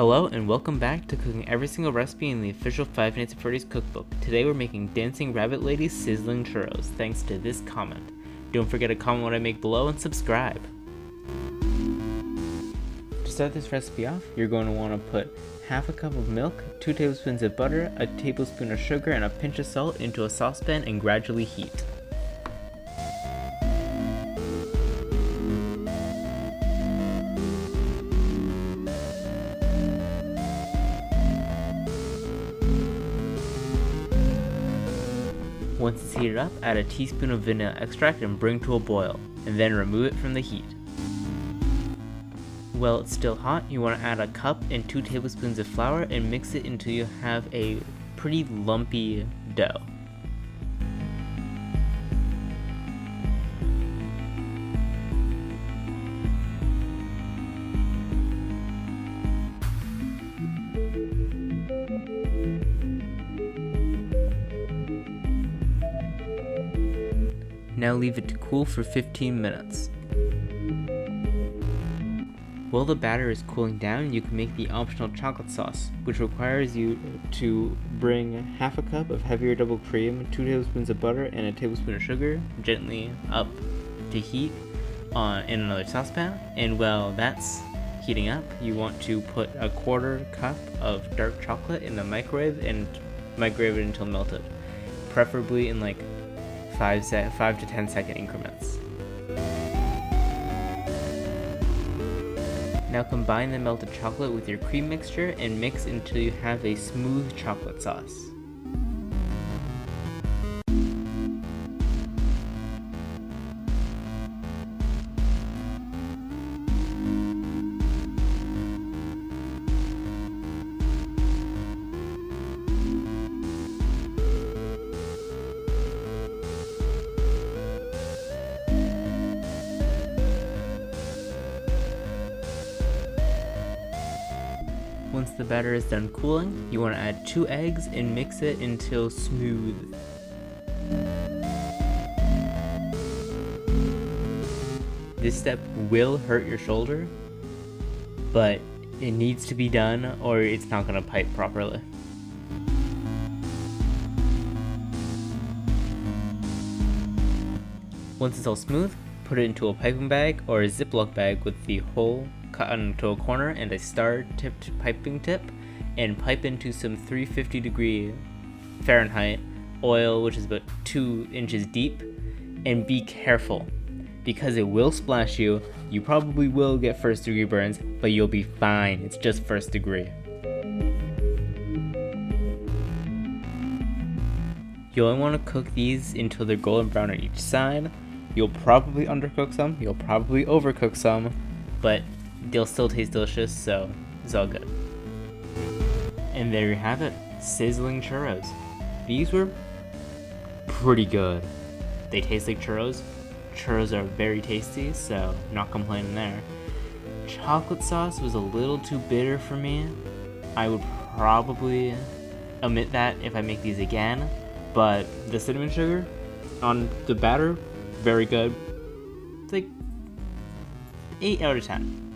Hello and welcome back to cooking every single recipe in the official 5 Nights at Freddy's cookbook. Today we're making Dancing Rabbit Lady's Sizzling Churros, thanks to this comment. Don't forget to comment what I make below and subscribe. To start this recipe off, you're going to want to put half a cup of milk, 2 tablespoons of butter, a tablespoon of sugar, and a pinch of salt into a saucepan and gradually heat. Once it's heated up, add a teaspoon of vanilla extract and bring to a boil, and then remove it from the heat. While it's still hot, you want to add a cup and 2 tablespoons of flour and mix it until you have a pretty lumpy dough. Now leave it to cool for 15 minutes. While the batter is cooling down, you can make the optional chocolate sauce, which requires you to bring half a cup of heavier double cream, 2 tablespoons of butter, and a tablespoon of sugar gently up to heat in another saucepan. And while that's heating up, you want to put a 1/4 cup of dark chocolate in the microwave and microwave it until melted, preferably in like 5 to 10 second increments. Now combine the melted chocolate with your cream mixture and mix until you have a smooth chocolate sauce. Once the batter is done cooling, you want to add 2 eggs and mix it until smooth. This step will hurt your shoulder, but it needs to be done or it's not going to pipe properly. Once it's all smooth, put it into a piping bag or a Ziploc bag with the hole cut into a corner and a star-tipped piping tip, and pipe into some 350-degree Fahrenheit oil, which is about 2 inches deep, and be careful because it will splash you. You probably will get first-degree burns, but you'll be fine. It's just first degree. You only want to cook these until they're golden brown on each side. You'll probably undercook some, you'll probably overcook some, but they'll still taste delicious, so it's all good. And there you have it, sizzling churros. These were pretty good. They taste like churros. Churros are very tasty, so not complaining there. Chocolate sauce was a little too bitter for me. I would probably omit that if I make these again, but the cinnamon sugar on the batter, very good. It's like 8 out of 10.